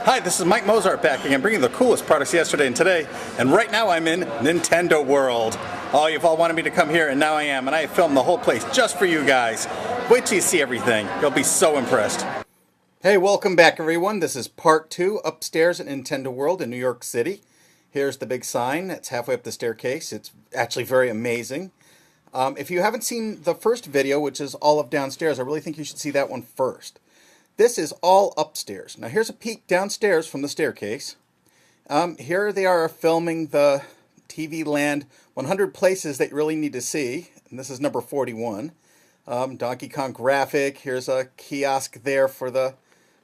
Hi, this is Mike Mozart back again, bringing the coolest products yesterday and today. And right now I'm in Nintendo World. Oh, you've all wanted me to come here, and now I am. And I filmed the whole place just for you guys. Wait till you see everything. You'll be so impressed. Hey, welcome back everyone. This is part 2 upstairs at Nintendo World in New York City. Here's the big sign. It's halfway up the staircase. It's actually very amazing. If you haven't seen the first video, which is all of downstairs, I really think you should see that one first. This is all upstairs. Now here's a peek downstairs from the staircase. Here they are filming the TV Land 100 places that you really need to see. And this is number 41. Donkey Kong graphic. Here's a kiosk there for the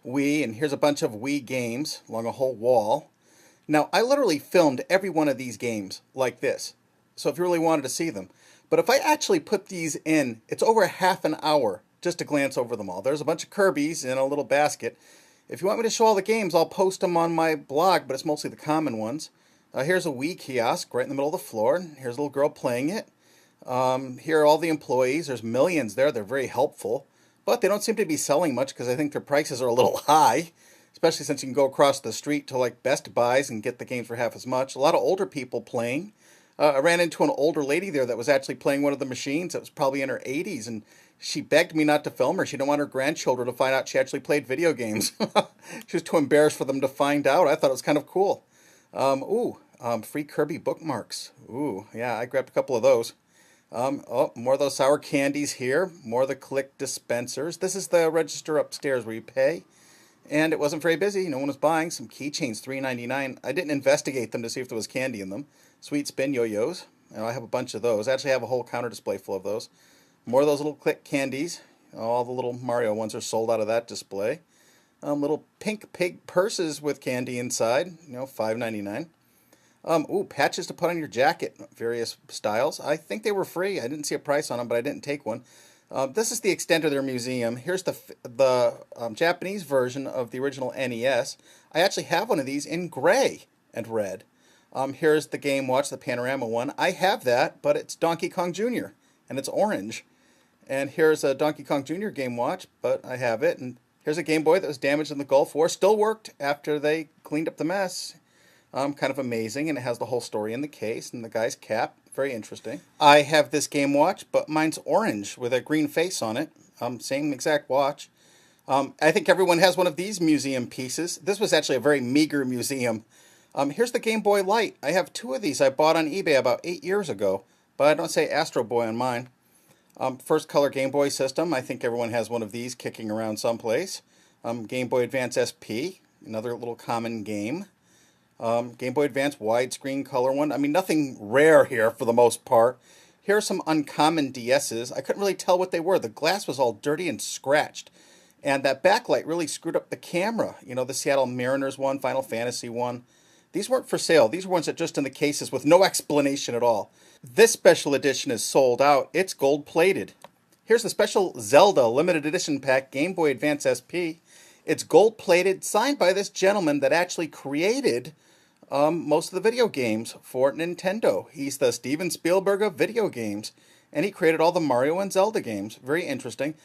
Wii. And here's a bunch of Wii games along a whole wall. Now I literally filmed every one of these games like this. So if you really wanted to see them. But if I actually put these in, it's over half an hour just to glance over them all. There's a bunch of Kirby's in a little basket. If you want me to show all the games, I'll post them on my blog, but it's mostly the common ones. Here's a Wii kiosk right in the middle of the floor. Here's a little girl playing it. Here are all the employees. There's millions there. They're very helpful. But they don't seem to be selling much because I think their prices are a little high, especially since you can go across the street to like Best Buys and get the games for half as much. A lot of older people playing. I ran into an older lady there that was actually playing one of the machines that was probably in her 80s, and she begged me not to film her. She didn't want her grandchildren to find out she actually played video games. She was too embarrassed for them to find out. I thought it was kind of cool. Free Kirby bookmarks. Ooh, yeah, I grabbed a couple of those. More of those sour candies here. More of the click dispensers. This is the register upstairs where you pay. And it wasn't very busy. No one was buying. Some keychains, $3.99. I didn't investigate them to see if there was candy in them. Sweet spin yo-yos. I have a bunch of those. I actually have a whole counter display full of those. More of those little click candies. All the little Mario ones are sold out of that display. Little pink pig purses with candy inside. $5.99. Patches to put on your jacket. Various styles. I think they were free. I didn't see a price on them, but I didn't take one. This is the extent of their museum. Here's the Japanese version of the original NES. I actually have one of these in gray and red. Here's the Game Watch, the panorama one. I have that, but it's Donkey Kong Jr. and it's orange. And here's a Donkey Kong Jr. Game Watch, but I have it. And here's a Game Boy that was damaged in the Gulf War. Still worked after they cleaned up the mess. Kind of amazing, and it has the whole story in the case and the guy's cap. Very interesting. I have this Game Watch, but mine's orange with a green face on it. Same exact watch. I think everyone has one of these museum pieces. This was actually a very meager museum. Here's the Game Boy Light. I have 2 of these I bought on eBay about 8 years ago, but I don't say Astro Boy on mine. First color Game Boy system. I think everyone has one of these kicking around someplace. Game Boy Advance SP, another little common game. Game Boy Advance widescreen color one. I mean, nothing rare here for the most part. Here are some uncommon DSs. I couldn't really tell what they were. The glass was all dirty and scratched. And that backlight really screwed up the camera. The Seattle Mariners one, Final Fantasy one. These weren't for sale. These were ones that just in the cases with no explanation at all. This special edition is sold out. It's gold-plated. Here's the special Zelda limited edition pack Game Boy Advance SP. It's gold-plated, signed by this gentleman that actually created most of the video games for Nintendo. He's the Steven Spielberg of video games, and he created all the Mario and Zelda games. Very interesting.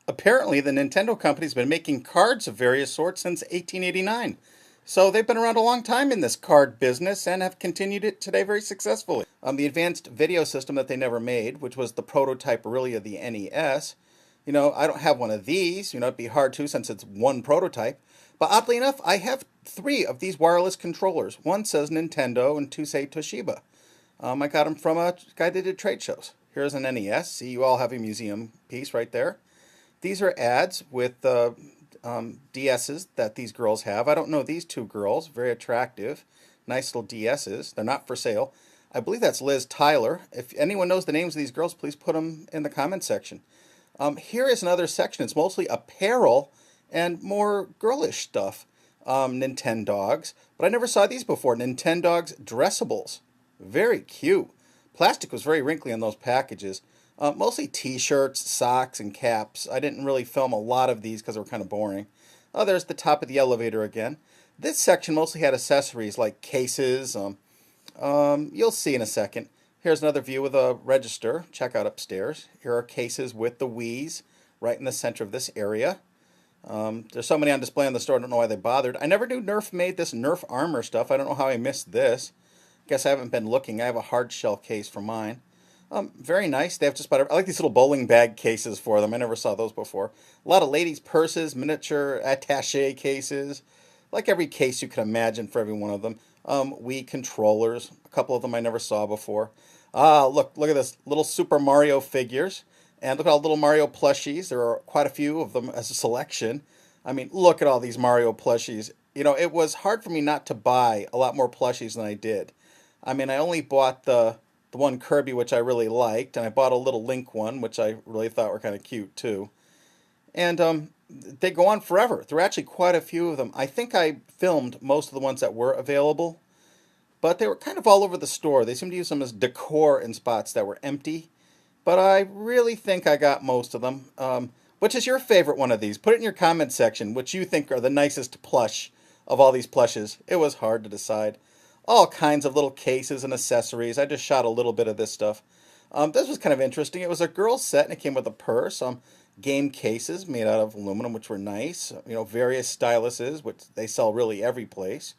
Apparently, the Nintendo company's been making cards of various sorts since 1889. So they've been around a long time in this card business and have continued it today very successfully. The advanced video system that they never made, which was the prototype really of the NES. I don't have one of these. It'd be hard to since it's one prototype. But oddly enough, I have 3 of these wireless controllers. One says Nintendo and 2 say Toshiba. I got them from a guy that did trade shows. Here's an NES. See, you all have a museum piece right there. These are ads with DSs that these girls have. I don't know these 2 girls. Very attractive. Nice little DSs. They're not for sale. I believe that's Liz Tyler. If anyone knows the names of these girls, please put them in the comment section. Here is another section. It's mostly apparel and more girlish stuff. Nintendogs. But I never saw these before. Nintendogs dressables. Very cute. Plastic was very wrinkly on those packages. Mostly t-shirts, socks, and caps. I didn't really film a lot of these because they were kind of boring. Oh, there's the top of the elevator again. This section mostly had accessories like cases. You'll see in a second. Here's another view of the register. Check out upstairs. Here are cases with the Wii's right in the center of this area. There's so many on display in the store, I don't know why they bothered. I never knew Nerf made this Nerf armor stuff. I don't know how I missed this. Guess I haven't been looking. I have a hard shell case for mine. Very nice. They have just about, I like these little bowling bag cases for them. I never saw those before. A lot of ladies' purses, miniature attaché cases. Like every case you can imagine for every one of them. Wii controllers. A couple of them I never saw before. Look at this. Little Super Mario figures. And look at all the little Mario plushies. There are quite a few of them as a selection. I mean, look at all these Mario plushies. You know, it was hard for me not to buy a lot more plushies than I did. I mean, I only bought the one Kirby, which I really liked, and I bought a little Link one, which I really thought were kind of cute, too. And they go on forever. There are actually quite a few of them. I think I filmed most of the ones that were available, but they were kind of all over the store. They seemed to use them as decor in spots that were empty, but I really think I got most of them. Which is your favorite one of these? Put it in your comment section, which you think are the nicest plush of all these plushes. It was hard to decide. All kinds of little cases and accessories. I just shot a little bit of this stuff. This was kind of interesting. It was a girl's set, and it came with a purse. Game cases made out of aluminum, which were nice. You know, various styluses, which they sell really every place.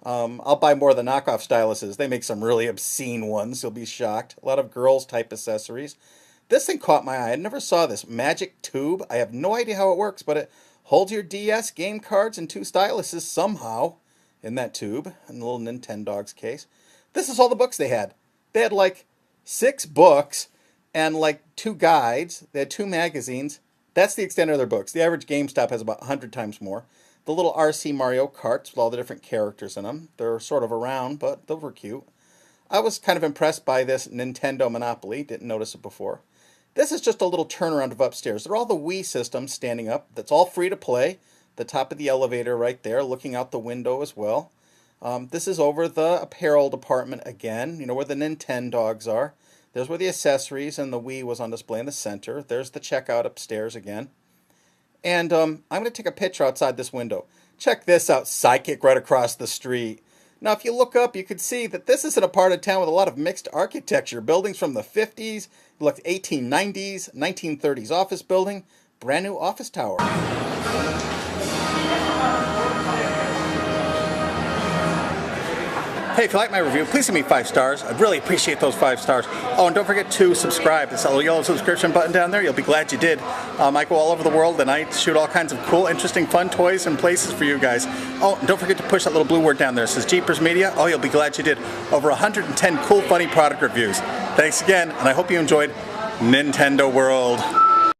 I'll buy more of the knockoff styluses. They make some really obscene ones. You'll be shocked. A lot of girls-type accessories. This thing caught my eye. I never saw this. Magic tube. I have no idea how it works, but it holds your DS, game cards, and 2 styluses somehow in that tube, in the little Nintendogs case. This is all the books they had. They had like 6 books and like 2 guides. They had 2 magazines. That's the extent of their books. The average GameStop has about 100 times more. The little RC Mario carts with all the different characters in them. They're sort of around, but those were cute. I was kind of impressed by this Nintendo Monopoly. Didn't notice it before. This is just a little turnaround of upstairs. They're all the Wii systems standing up. That's all free to play. The top of the elevator right there, looking out the window as well. This is over the apparel department again, you know, where the Nintendogs are. There's where the accessories and the Wii was on display in the center. There's the checkout upstairs again. And I'm going to take a picture outside this window. Check this out, Psychic right across the street. Now, if you look up, you can see that this is in a part of town with a lot of mixed architecture. Buildings from the 50s, look, 1890s, 1930s office building, brand new office tower. Hey, if you like my review, please give me 5 stars. I'd really appreciate those 5 stars. Oh, and don't forget to subscribe. There's a little yellow subscription button down there. You'll be glad you did. I go all over the world and I shoot all kinds of cool, interesting, fun toys and places for you guys. Oh, and don't forget to push that little blue word down there. It says JeepersMedia. Oh, you'll be glad you did. Over 110 cool, funny product reviews. Thanks again, and I hope you enjoyed Nintendo World.